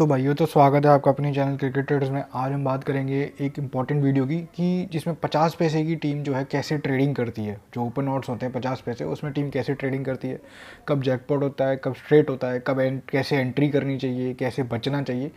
दोस्तों भाइयों, तो स्वागत है आपका अपने चैनल क्रिकेटर्स में। आज हम बात करेंगे एक इम्पॉर्टेंट वीडियो की कि जिसमें 50 पैसे की टीम जो है कैसे ट्रेडिंग करती है। जो ओपन ऑड्स होते हैं 50 पैसे, उसमें टीम कैसे ट्रेडिंग करती है, कब जैकपॉट होता है, कब स्ट्रेट होता है, कब कैसे एंट्री करनी चाहिए, कैसे बचना चाहिए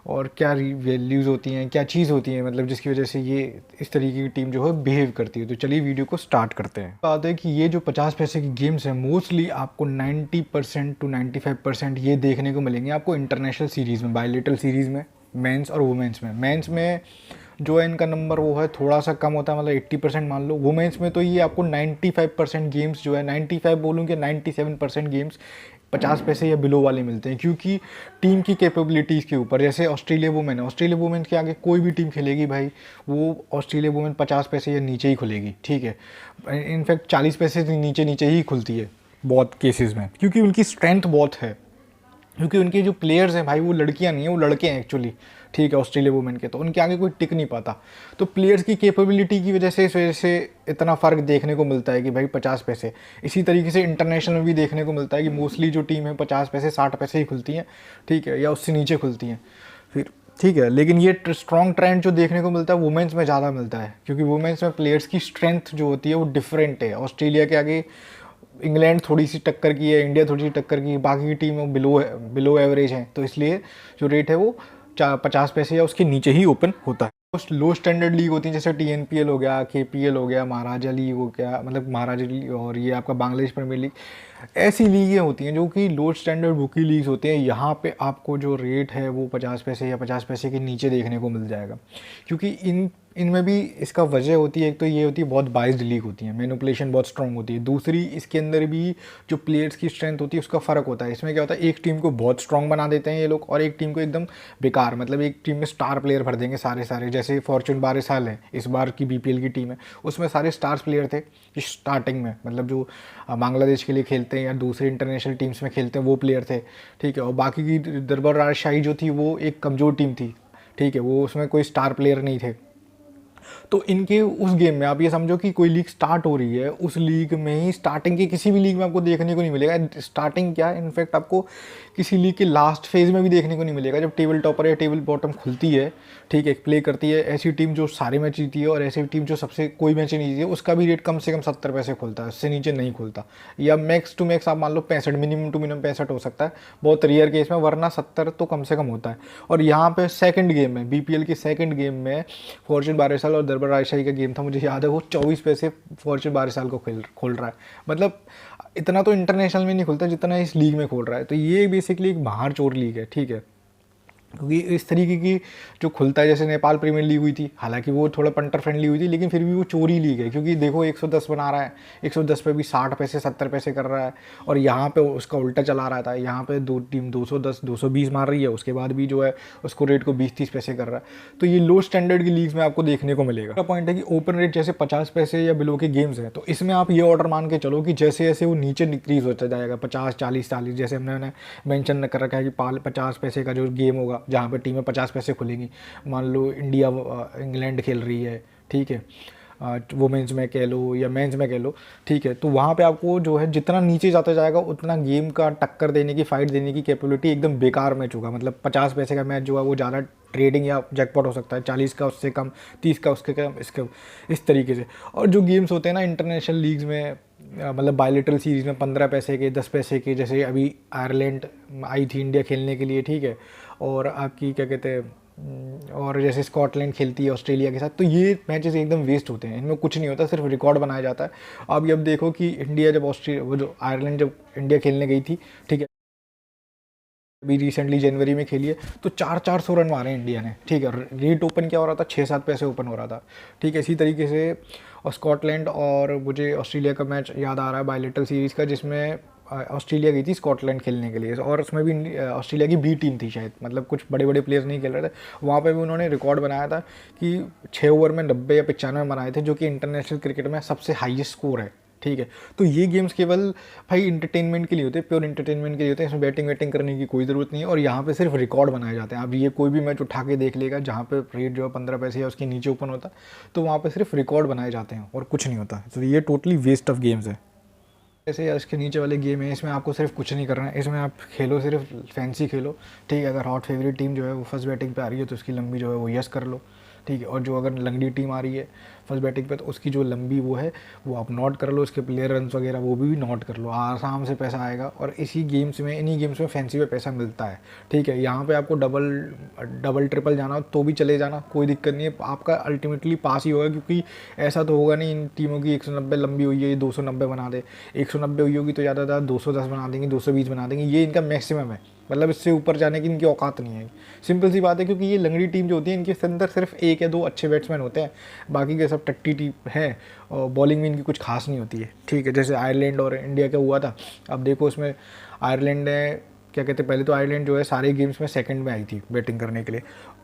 और क्या वैल्यूज़ होती हैं, क्या चीज़ होती है, मतलब जिसकी वजह से ये इस तरीके की टीम जो है बिहेव करती है। तो चलिए वीडियो को स्टार्ट करते हैं। बात है कि ये जो 50 पैसे की गेम्स हैं मोस्टली आपको 90% टू 95% ये देखने को मिलेंगे आपको इंटरनेशनल सीरीज़ में, बायलेटरल सीरीज़ में, मेंस और वुमेंस में। मेंस में जो है इनका नंबर वो है थोड़ा सा कम होता है, मतलब 80% मान लो। वुमेंस में तो ये आपको 95% गेम्स जो है, 95 बोलूँ कि 97% गेम्स 50 पैसे या बिलो वाले मिलते हैं, क्योंकि टीम की कैपेबिलिटीज़ के ऊपर। जैसे ऑस्ट्रेलिया वुमेन है, ऑस्ट्रेलिया वुमेन के आगे कोई भी टीम खेलेगी भाई, वो ऑस्ट्रेलिया वुमेन 50 पैसे या नीचे ही खुलेगी, ठीक है। इनफैक्ट 40 पैसे से नीचे नीचे ही खुलती है बहुत केसेस में, क्योंकि उनकी स्ट्रेंथ बहुत है, क्योंकि उनके जो प्लेयर्स हैं भाई वो लड़कियां नहीं है, वो लड़के हैं एक्चुअली, ठीक है। ऑस्ट्रेलिया वुमेन के तो उनके आगे कोई टिक नहीं पाता। तो प्लेयर्स की कैपेबिलिटी की वजह से इस वजह से इतना फ़र्क देखने को मिलता है कि भाई 50 पैसे। इसी तरीके से इंटरनेशनल में भी देखने को मिलता है कि मोस्टली जो टीम है 50 पैसे 60 पैसे ही खुलती हैं, ठीक है, या उससे नीचे खुलती हैं फिर, ठीक है। लेकिन ये स्ट्रॉन्ग ट्रेंड जो देखने को मिलता है वुमेंस में ज़्यादा मिलता है, क्योंकि वुमेंस में प्लेयर्स की स्ट्रेंथ जो होती है वो डिफरेंट है। ऑस्ट्रेलिया के आगे इंग्लैंड थोड़ी सी टक्कर की है, इंडिया थोड़ी सी टक्कर की है, बाकी की टीम बिलो एवरेज है। तो इसलिए जो रेट है वो 50 पैसे या उसके नीचे ही ओपन होता है। लो स्टैंडर्ड लीग होती है, जैसे TNPL हो गया, KPL हो गया, महाराजा लीग हो गया, मतलब महाराजा लीग, और ये आपका बांग्लादेश प्रीमियर लीग, ऐसी लीगें होती हैं जो कि लो स्टैंडर्ड बुकी लीग्स होती हैं। यहाँ पे आपको जो रेट है वो 50 पैसे या 50 पैसे के नीचे देखने को मिल जाएगा, क्योंकि इनमें भी इसका वजह होती है। एक तो ये होती है बहुत बाइज्ड लीग होती है, मैनिपुलेशन बहुत स्ट्रॉन्ग होती है। दूसरी, इसके अंदर भी जो प्लेयर्स की स्ट्रेंथ होती है उसका फ़र्क होता है। इसमें क्या होता है, एक टीम को बहुत स्ट्रॉन्ग बना देते हैं ये लोग, और एक टीम को एकदम बेकार, मतलब एक टीम में स्टार प्लेयर भर देंगे सारे सारे। जैसे फॉर्चून बारिसाल है, इस बार की BPL की टीम है, उसमें सारे स्टार्स प्लेयर थे स्टार्टिंग में, मतलब जो बांग्लादेश के लिए खेलते हैं या दूसरे इंटरनेशनल टीम्स में खेलते हैं वो प्लेयर थे, ठीक है। और बाकी की दरबार राजशाही जो थी वो एक कमज़ोर टीम थी, ठीक है, वो उसमें कोई स्टार प्लेयर नहीं थे। तो इनके उस गेम में आप ये समझो कि कोई लीग स्टार्ट हो रही है, उस लीग में ही, स्टार्टिंग की किसी भी लीग में आपको देखने को नहीं मिलेगा। स्टार्टिंग क्या, इनफैक्ट आपको किसी लीग के लास्ट फेज में भी देखने को नहीं मिलेगा। जब टेबल टॉपर या टेबल बॉटम खुलती है, ठीक है, प्ले करती है, ऐसी टीम जो सारे मैच जीती है और ऐसी टीम जो सबसे कोई मैच नहीं जीती है, उसका भी रेट कम से कम 70 पैसे खुलता है, उससे नीचे नहीं खुलता। या मैक्स टू मैक्स आप मान लो 65, मिनिमम टू मिनिमम 65 हो सकता है बहुत रेयर केस में, वरना 70 तो कम से कम होता है। और यहाँ पे सेकंड गेम में, BPL के सेकंड गेम में फॉर्चून बारिसाल और दरबार राजशाही का गेम था, मुझे याद है, वो 24 पैसे फॉर्चून बारिसाल को खोल रहा है। मतलब इतना तो इंटरनेशनल में नहीं खुलता जितना इस लीग में खोल रहा है। तो ये बेसिकली एक बाहर चोर लीग है, ठीक है, क्योंकि इस तरीके की जो खुलता है, जैसे नेपाल प्रीमियर लीग हुई थी, हालांकि वो थोड़ा पंटर फ्रेंडली हुई थी, लेकिन फिर भी वो चोरी लीग है, क्योंकि देखो 110 बना रहा है, 110 पे भी 60 पैसे 70 पैसे कर रहा है, और यहाँ पे उसका उल्टा चला रहा था। यहाँ पे दो टीम 210 220 मार रही है, उसके बाद भी जो है उसको रेट को 20-30 पैसे कर रहा है। तो ये लो स्टैंडर्ड की लीग्स में आपको देखने को मिलेगा। पॉइंट है कि ओपन रेट जैसे 50 पैसे या बिलो के गेम्स हैं, तो इसमें आप ये ऑर्डर मान के चलो कि जैसे जैसे वो नीचे डिक्रीज होता जाएगा, 50 40 40, जैसे हमने मेंशन कर रखा है कि 50 पैसे का जो गेम होगा जहाँ पे टीमें 50 पैसे खुलेंगी, मान लो इंडिया इंग्लैंड खेल रही है, ठीक है, वुमेंस में कह लो या मेंस में कह लो, ठीक है, तो वहाँ पे आपको जो है जितना नीचे जाता जाएगा उतना गेम का टक्कर देने की, फाइट देने की कैपेबिलिटी एकदम बेकार मैच होगा। मतलब 50 पैसे का मैच जो है वो ज़्यादा ट्रेडिंग या जैकपॉट हो सकता है, 40 का उससे कम, 30 का उसके कम, इसके इस तरीके से। और जो गेम्स होते हैं ना इंटरनेशनल लीग्स में, मतलब बायलेटरल सीरीज़ में 15 पैसे के, 10 पैसे के, जैसे अभी आयरलैंड आई थी इंडिया खेलने के लिए, ठीक है, और आपकी क्या कहते हैं, और जैसे स्कॉटलैंड खेलती है ऑस्ट्रेलिया के साथ, तो ये मैचेस एकदम वेस्ट होते हैं, इनमें कुछ नहीं होता, सिर्फ रिकॉर्ड बनाया जाता है। अब देखो कि इंडिया जब वो जो आयरलैंड जब इंडिया खेलने गई थी, ठीक है, अभी रिसेंटली जनवरी में खेली है, तो 400 रन मारे इंडिया ने, ठीक है। रेट ओपन क्या हो रहा था, 6-7 पैसे ओपन हो रहा था, ठीक है। इसी तरीके से और स्कॉटलैंड, और मुझे ऑस्ट्रेलिया का मैच याद आ रहा है बायलेटरल सीरीज़ का, जिसमें ऑस्ट्रेलिया गई थी स्कॉटलैंड खेलने के लिए, और उसमें भी ऑस्ट्रेलिया की B टीम थी शायद, मतलब कुछ बड़े बड़े प्लेयर्स नहीं खेल रहे थे। वहाँ पे भी उन्होंने रिकॉर्ड बनाया था कि 6 ओवर में 90 या 95 बनाए थे, जो कि इंटरनेशनल क्रिकेट में सबसे हाईएस्ट स्कोर है, ठीक है। तो ये गेम्स केवल भाई इंटरटेनमेंट के लिए होते हैं, प्योर इंटरटेनमेंट के लिए होते हैं, इसमें बैटिंग वेटिंग करने की कोई ज़रूरत नहीं है, और यहाँ पे सिर्फ रिकॉर्ड बनाए जाते हैं। अब ये कोई भी मैच उठा के देख लेगा जहाँ पे रेट जो है 15 पैसे या उसके नीचे ओपन होता है, तो वहाँ पे सिर्फ रिकॉर्ड बनाए जाते हैं और कुछ नहीं होता। तो ये टोटली वेस्ट ऑफ गेम्स है। ऐसे या इसके नीचे वाले गेम है, इसमें आपको सिर्फ कुछ नहीं करना है, इसमें आप खेलो सिर्फ फैंसी खेलो, ठीक है। अगर हॉट फेवरेट टीम जो है वो फर्स्ट बैटिंग पे आ रही है तो उसकी लंबी जो है वो यस कर लो, ठीक है। और जो अगर लंगड़ी टीम आ रही है फर्स्ट बैटिंग पे तो उसकी जो लंबी वो है वो आप नोट कर लो, उसके प्लेयर रन वगैरह वो भी नोट कर लो, आराम से पैसा आएगा। और इसी गेम्स में, इन्हीं गेम्स में फैंसी पे पैसा मिलता है, ठीक है। यहाँ पे आपको डबल ट्रिपल जाना हो तो भी चले जाना, कोई दिक्कत नहीं है, आपका अल्टीमेटली पास ही होगा, क्योंकि ऐसा तो होगा नहीं इन टीमों की 190 लंबी हुई है ये 290 बना दे, 190 हुई होगी तो ज़्यादा 210 बना देंगे, 220 बना देंगे, ये इनका मैक्सिमम है, मतलब इससे ऊपर जाने की इनकी औकात नहीं है। सिंपल सी बात है, क्योंकि ये लंगड़ी टीम जो होती है इनके अंदर सिर्फ एक या दो अच्छे बैट्समैन होते हैं, बाकी के सब टट्टी टीम है, और बॉलिंग में इनकी कुछ खास नहीं होती है, ठीक है। जैसे आयरलैंड और इंडिया का हुआ था, अब देखो उसमें आयरलैंड ने क्या कहते हैं, पहले तो आयरलैंड जो है सारे गेम्स में सेकंड में आई थी बैटिंग करने के लिए,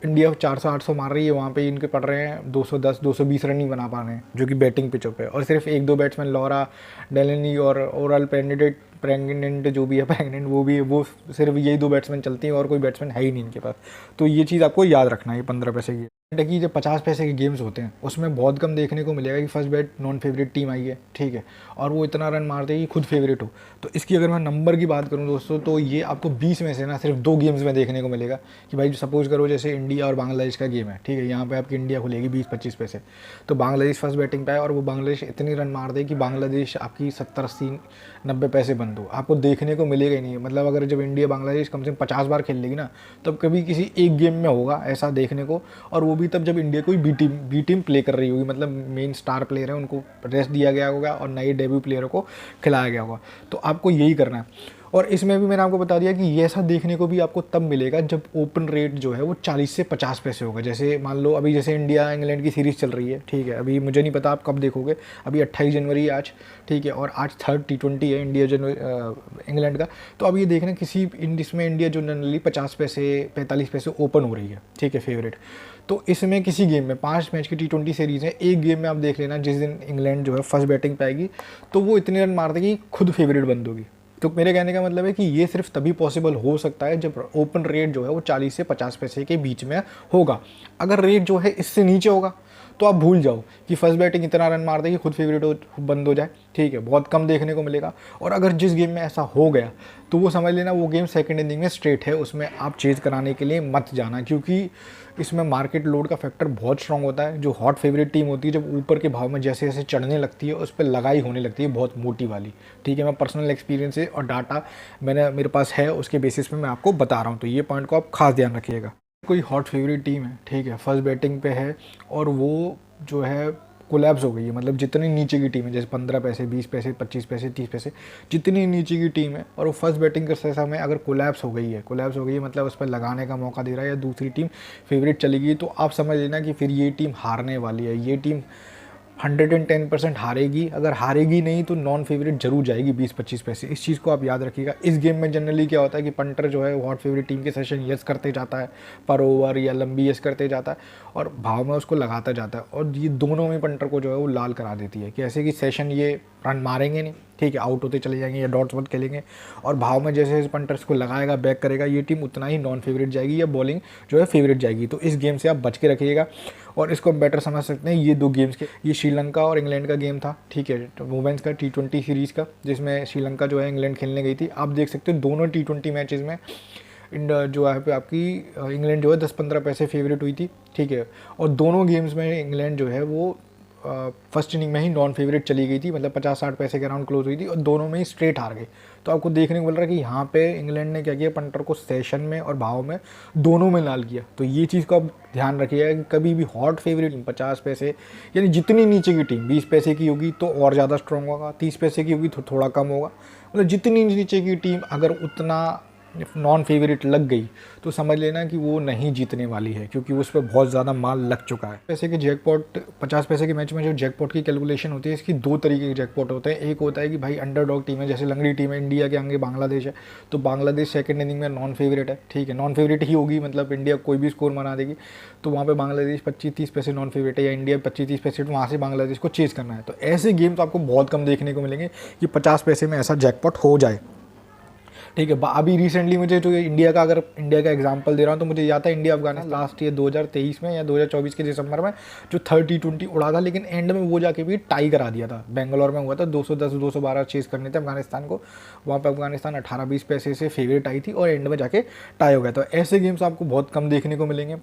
इंडिया 400-800 मार रही है, वहाँ पे इनके पड़ रहे हैं 210-220 रन नहीं बना पा रहे हैं, जो कि बैटिंग पिचों पे, और सिर्फ एक दो बैट्समैन लॉरा, डेलनी और ओवरऑल प्रेग्नेंट जो भी है प्रेग्नेंट वो भी है, वो सिर्फ यही दो बैट्समैन चलती हैं और कोई बैट्समैन है ही नहीं इनके पास। तो ये चीज़ आपको याद रखना है। 15 पैसे की कि जो 50 पैसे के गेम्स होते हैं उसमें बहुत कम देखने को मिलेगा कि first bat non favourite team आई है, ठीक है, और वो इतना रन मारते हैं कि खुद फेवरेट हो। तो इसकी अगर मैं नंबर की बात करूं दोस्तों, तो ये आपको 20 में से ना सिर्फ 2 गेम्स में देखने को मिलेगा कि भाई सपोज करो जैसे इंडिया और बांग्लादेश का गेम है, ठीक है, यहाँ पे आपकी इंडिया खुलेगी 20-25 पैसे, तो बांग्लादेश फर्स्ट बैटिंग पे है और वो बांग्लादेश इतनी रन मार दे कि बांग्लादेश आपकी 70-80-90 पैसे बंद हो, आपको देखने को मिलेगा ही नहीं। मतलब अगर जब इंडिया बांग्लादेश कम से कम 50 बार खेल लेगी ना, तब कभी किसी एक गेम में होगा ऐसा देखने को, और वो भी तब जब इंडिया कोई बी टीम प्ले कर रही होगी, मतलब मेन स्टार प्लेयर है उनको रेस्ट दिया गया होगा और नए डेब्यू प्लेयरों को खिलाया गया होगा। तो आपको यही करना है। और इसमें भी मैंने आपको बता दिया कि ये ऐसा देखने को भी आपको तब मिलेगा जब ओपन रेट जो है वो 40 से 50 पैसे होगा। जैसे मान लो अभी जैसे इंडिया इंग्लैंड की सीरीज़ चल रही है, ठीक है, अभी मुझे नहीं पता आप कब देखोगे, अभी 28 जनवरी आज, ठीक है, और आज 3rd T20 है इंडिया इंग्लैंड का। तो अब ये देखना किसी जिसमें इंडिया जो जनरली 50 पैसे 45 पैसे ओपन हो रही है, ठीक है, फेवरेट। तो इसमें किसी गेम में 5 मैच की T20 सीरीज़ है, एक गेम में आप देख लेना जिस दिन इंग्लैंड जो है फर्स्ट बैटिंग पे आएगी तो वो इतने रन मार देगी खुद फेवरेट बंद होगी। तो मेरे कहने का मतलब है कि ये सिर्फ तभी पॉसिबल हो सकता है जब ओपन रेट जो है वो 40 से 50 पैसे के बीच में होगा। अगर रेट जो है इससे नीचे होगा तो आप भूल जाओ कि फर्स्ट बैटिंग इतना रन मार देगी खुद फेवरेट बंद हो जाए, ठीक है, बहुत कम देखने को मिलेगा। और अगर जिस गेम में ऐसा हो गया तो वो समझ लेना वो गेम सेकंड इनिंग में स्ट्रेट है, उसमें आप चेज कराने के लिए मत जाना, क्योंकि इसमें मार्केट लोड का फैक्टर बहुत स्ट्रांग होता है। जो हॉट फेवरेट टीम होती है जब ऊपर के भाव में जैसे जैसे चढ़ने लगती है उस पर लगाई होने लगती है बहुत मोटी वाली, ठीक है। मैं पर्सनल एक्सपीरियंस से और डाटा मेरे पास है उसके बेसिस पे मैं आपको बता रहा हूँ, तो ये पॉइंट को आप खास ध्यान रखिएगा। कोई हॉट फेवरेट टीम है, ठीक है, फर्स्ट बैटिंग पे है और वो जो है कोलैप्स हो गई है, मतलब जितनी नीचे की टीम है जैसे 15 पैसे 20 पैसे 25 पैसे 30 पैसे जितनी नीचे की टीम है और वो फर्स्ट बैटिंग करते समय अगर कोलैप्स हो गई है मतलब उस पर लगाने का मौका दे रहा है या दूसरी टीम फेवरेट चली गई, तो आप समझ लेना कि फिर ये टीम हारने वाली है। ये टीम 110% हारेगी, अगर हारेगी नहीं तो नॉन फेवरेट जरूर जाएगी 20-25 पैसे। इस चीज़ को आप याद रखिएगा। इस गेम में जनरली क्या होता है कि पंटर जो है हॉट फेवरेट टीम के सेशन यस करते जाता है, पर ओवर या लंबी यस करते जाता है और भाव में उसको लगाता जाता है, और ये दोनों में पंटर को जो है वो लाल करा देती है कि ऐसे कि सेशन ये रन मारेंगे नहीं, ठीक है, आउट होते चले जाएंगे या डॉट्स मत खेलेंगे, और भाव में जैसे जैसे पंटर्स को लगाएगा बैक करेगा ये टीम उतना ही नॉन फेवरेट जाएगी या बॉलिंग जो है फेवरेट जाएगी। तो इस गेम से आप बच के रखिएगा और इसको हम बेटर समझ सकते हैं। ये 2 गेम्स के, ये श्रीलंका और इंग्लैंड का गेम था, ठीक है, वुमेंस का T20 सीरीज़ का, जिसमें श्रीलंका जो है इंग्लैंड खेलने गई थी। आप देख सकते हो दोनों T20 मैचेस में जो है पे आपकी इंग्लैंड जो है 10-15 पैसे फेवरेट हुई थी, ठीक है, और दोनों गेम्स में इंग्लैंड जो है वो फर्स्ट इनिंग में ही नॉन फेवरेट चली गई थी, मतलब 50-60 पैसे के अराउंड क्लोज हुई थी और दोनों में ही स्ट्रेट हार गई। तो आपको देखने को मिल रहा है कि यहाँ पे इंग्लैंड ने क्या किया, पंटर को सेशन में और भाव में दोनों में लाल किया। तो ये चीज़ को आप ध्यान रखिएगा कि कभी भी हॉट फेवरेट टीम 50 पैसे यानी जितनी नीचे की टीम 20 पैसे की होगी तो और ज़्यादा स्ट्रॉन्ग होगा, 30 पैसे की होगी तो थोड़ा कम होगा, मतलब जितनी नीचे की टीम अगर उतना नॉन फेवरेट लग गई तो समझ लेना कि वो नहीं जीतने वाली है, क्योंकि उस पर बहुत ज़्यादा माल लग चुका है। पैसे के जैकपॉट 50 पैसे के मैच में जो जैकपॉट की कैलकुलेशन होती है, इसकी 2 तरीके के जैकपॉट होते हैं। एक होता है कि भाई अंडरडॉग टीम है, जैसे लंगड़ी टीम है, इंडिया के आगे बांग्लादेश है, तो बांग्लादेश सेकंड इनिंग में नॉन फेवरेट है, ठीक है, नॉन फेवरेट ही होगी, मतलब इंडिया कोई भी स्कोर बना देगी, तो वहाँ पर बांग्लादेश 25-30 पैसे नॉन फेवरेट है या इंडिया 25-30 पैसे, तो वहाँ से बांग्लादेश को चेज़ करना है। तो ऐसे गेम्स आपको बहुत कम देखने को मिलेंगे कि 50 पैसे में ऐसा जैकपॉट हो जाए, ठीक है। अभी रिसेंटली मुझे जो इंडिया का, अगर इंडिया का एग्जांपल दे रहा हूँ तो मुझे याद है इंडिया अफगानिस्तान लास्ट ईयर 2023 में या 2024 के दिसंबर में जो 30-20 उड़ा था, लेकिन एंड में वो जाके भी टाई करा दिया था। बेंगलोर में हुआ था, 210-212 चेज़ करने थे अफगानिस्तान को, वहाँ पर अफगानिस्तान 18-20 पैसे से फेवरेट आई थी और एंड में जाके टाई हो गया। तो ऐसे गेम्स आपको बहुत कम देखने को मिलेंगे।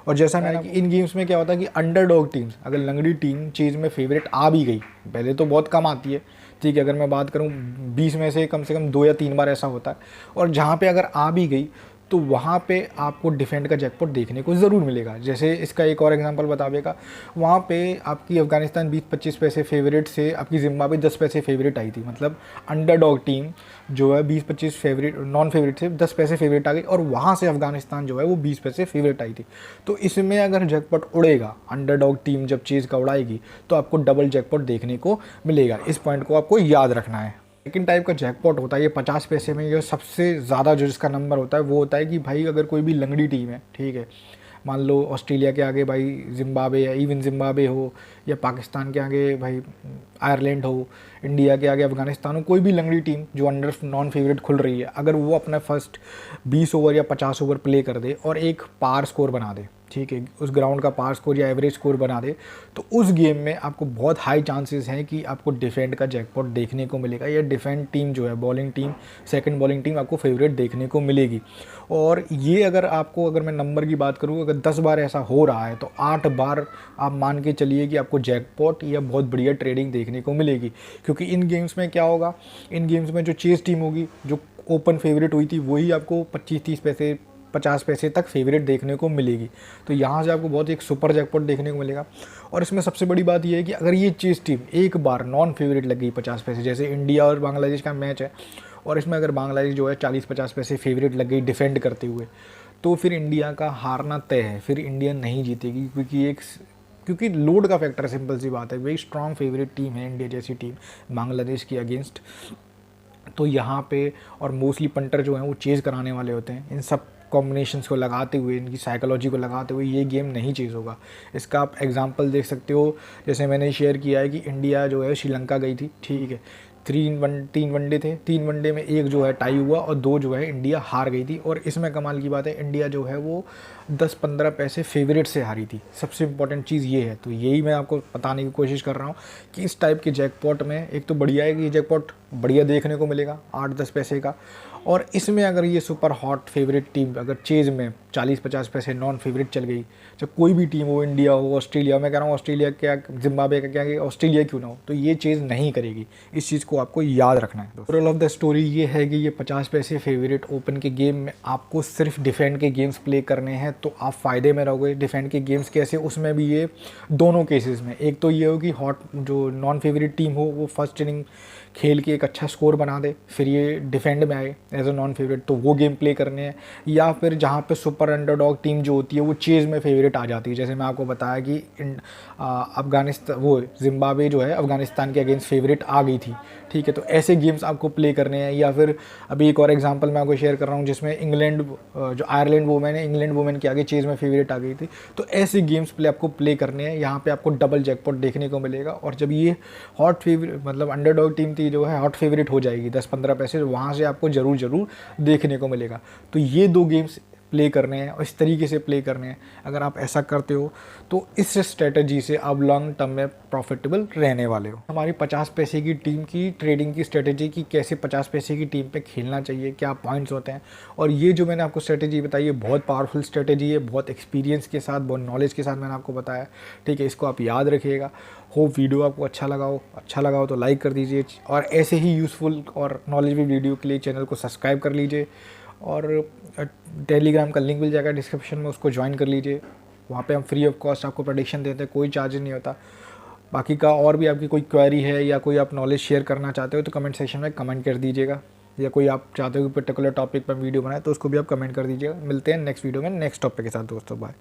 और जैसा मैंने कि इन गेम्स में क्या होता है कि अंडरडॉग टीम्स, अगर लंगड़ी टीम चीज़ में फेवरेट आ भी गई, पहले तो बहुत कम आती है, ठीक है, अगर मैं बात करूं 20 में से कम 2 या 3 बार ऐसा होता है, और जहाँ पे अगर आ भी गई तो वहाँ पे आपको डिफेंड का जैकपॉट देखने को ज़रूर मिलेगा। जैसे इसका एक और एग्जांपल बतावेगा, वहाँ पे आपकी अफगानिस्तान 20-25 पैसे फेवरेट से आपकी जिम्बाब्वे 10 पैसे फेवरेट आई थी। मतलब अंडरडॉग टीम जो है 20-25 फेवरेट, नॉन फेवरेट से 10 पैसे फेवरेट आ गई, और वहाँ से अफगानिस्तान जो है वो 20 पैसे फेवरेट आई थी। तो इसमें अगर जैकपॉट उड़ेगा, अंडरडॉग टीम जब चीज़ का उड़ाएगी तो आपको डबल जैकपॉट देखने को मिलेगा। इस पॉइंट को आपको याद रखना है। सेकंड टाइप का जैकपॉट होता है ये 50 पैसे में, ये सबसे ज़्यादा जो जिसका नंबर होता है वो होता है कि भाई अगर कोई भी लंगड़ी टीम है, ठीक है, मान लो ऑस्ट्रेलिया के आगे भाई जिम्बाब्वे या इवन जिम्बाब्वे हो, या पाकिस्तान के आगे भाई आयरलैंड हो, इंडिया के आगे अफगानिस्तान हो, कोई भी लंगड़ी टीम जो अंडर नॉन फेवरेट खुल रही है, अगर वो अपना फर्स्ट 20 ओवर या 50 ओवर प्ले कर दे और एक पार स्कोर बना दे, ठीक है, उस ग्राउंड का पार स्कोर या एवरेज स्कोर बना दे, तो उस गेम में आपको बहुत हाई चांसेस हैं कि आपको डिफेंड का जैकपॉट देखने को मिलेगा, या डिफेंड टीम जो है bowling team, second bowling team आपको फेवरेट देखने को मिलेगी। और ये अगर मैं नंबर की बात करूँ, अगर 10 बार ऐसा हो रहा है तो 8 बार आप मान के चलिए कि आपको जैकपॉट या बहुत बढ़िया ट्रेडिंग देखने को मिलेगी। क्योंकि इन गेम्स में क्या होगा, इन गेम्स में जो चेस टीम होगी, जो ओपन फेवरेट हुई थी, वही आपको 25-30 पैसे 50 पैसे तक फेवरेट देखने को मिलेगी। तो यहाँ से आपको बहुत एक सुपर जैकपॉट देखने को मिलेगा। और इसमें सबसे बड़ी बात यह है कि अगर ये चेस टीम एक बार नॉन फेवरेट लग गई 50 पैसे, जैसे इंडिया और बांग्लादेश का मैच है, और इसमें अगर बांग्लादेश जो है 40-50 पैसे फेवरेट लग गई डिफेंड करते हुए, तो फिर इंडिया का हारना तय है। फिर इंडिया नहीं जीतेगी, क्योंकि लोड का फैक्टर, सिंपल सी बात है, वही स्ट्रॉन्ग फेवरेट टीम है इंडिया जैसी टीम बांग्लादेश की अगेंस्ट। तो यहाँ पे और मोस्टली पंटर जो हैं वो चेज़ कराने वाले होते हैं। इन सब कॉम्बिनेशंस को लगाते हुए, इनकी साइकोलॉजी को लगाते हुए ये गेम नहीं चेज़ होगा। इसका आप एग्जांपल देख सकते हो, जैसे मैंने शेयर किया है कि इंडिया जो है श्रीलंका गई थी, ठीक है, 3 वनडे थे, 3 वनडे में एक जो है टाई हुआ और 2 जो है इंडिया हार गई थी। और इसमें कमाल की बात है, इंडिया जो है वो 10-15 पैसे फेवरेट से हारी थी। सबसे इम्पॉर्टेंट चीज़ ये है। तो यही मैं आपको बताने की कोशिश कर रहा हूँ कि इस टाइप के जैकपॉट में एक तो बढ़िया है कि ये जैकपॉट बढ़िया देखने को मिलेगा 8-10 पैसे का, और इसमें अगर ये सुपर हॉट फेवरेट टीम अगर चेज़ में 40-50 पैसे नॉन फेवरेट चल गई, चाहे कोई भी टीम हो, इंडिया हो, ऑस्ट्रेलिया, मैं कह रहा हूँ ऑस्ट्रेलिया क्या, जिम्बाब्वे का क्या, कि ऑस्ट्रेलिया क्यों ना हो, तो ये चेज़ नहीं करेगी। इस चीज़ को आपको याद रखना है। मोरल ऑफ द स्टोरी ये है कि ये 50 पैसे फेवरेट ओपन के गेम में आपको सिर्फ डिफेंड के गेम्स प्ले करने हैं तो आप फ़ायदे में रहोगे। डिफेंड के गेम्स कैसे, उसमें भी ये दोनों केसेस में, एक तो ये हो कि हॉट जो नॉन फेवरेट टीम हो वो फर्स्ट इनिंग खेल के एक अच्छा स्कोर बना दे, फिर ये डिफेंड में आए एज अ नॉन फेवरेट, तो वो गेम प्ले करने हैं। या फिर जहाँ पे सुपर अंडरडॉग टीम जो होती है वो चेज़ में फेवरेट आ जाती है, जैसे मैं आपको बताया कि अफगानिस्तान, वो जिम्बाब्वे जो है अफगानिस्तान के अगेंस्ट फेवरेट आ गई थी, ठीक है, तो ऐसे गेम्स आपको प्ले करने हैं। या फिर अभी एक और एग्जांपल मैं आपको शेयर कर रहा हूँ जिसमें इंग्लैंड, जो आयरलैंड वुमेन है, इंग्लैंड वुमेन के आगे चेज़ में फेवरेट आ गई थी। तो ऐसे गेम्स आपको प्ले करने हैं, यहाँ पे आपको डबल जैकपॉट देखने को मिलेगा। और जब ये हॉट फेवरेट, मतलब अंडरडॉग टीम थी जो है हॉट फेवरेट हो जाएगी 10-15 पैसे, वहाँ से आपको ज़रूर देखने को मिलेगा। तो ये 2 गेम्स प्ले करने हैं और इस तरीके से प्ले करने हैं। अगर आप ऐसा करते हो तो इस स्ट्रेटजी से आप लॉन्ग टर्म में प्रॉफिटेबल रहने वाले हो। हमारी 50 पैसे की टीम की ट्रेडिंग की स्ट्रेटजी की, कैसे 50 पैसे की टीम पे खेलना चाहिए, क्या पॉइंट्स होते हैं, और ये जो मैंने आपको स्ट्रेटजी बताई है बहुत पावरफुल स्ट्रेटजी है, बहुत एक्सपीरियंस के साथ, बहुत नॉलेज के साथ मैंने आपको बताया, ठीक है। इसको आप याद रखिएगा। होप वीडियो आपको अच्छा लगा हो तो लाइक कर दीजिए, और ऐसे ही यूज़फुल और नॉलेजेबल वीडियो के लिए चैनल को सब्सक्राइब कर लीजिए। और टेलीग्राम का लिंक मिल जाएगा डिस्क्रिप्शन में, उसको ज्वाइन कर लीजिए। वहाँ पे हम फ्री ऑफ कॉस्ट आपको प्रेडिक्शन देते हैं, कोई चार्ज नहीं होता। बाकी का और भी आपकी कोई क्वेरी है या कोई आप नॉलेज शेयर करना चाहते हो तो कमेंट सेक्शन में कमेंट कर दीजिएगा, या कोई आप चाहते हो कि पर्टिकुलर टॉपिक पर वीडियो बनाए तो उसको भी आप कमेंट कर दीजिएगा। मिलते हैं नेक्स्ट वीडियो में नेक्स्ट टॉपिक के साथ दोस्तों, बाय।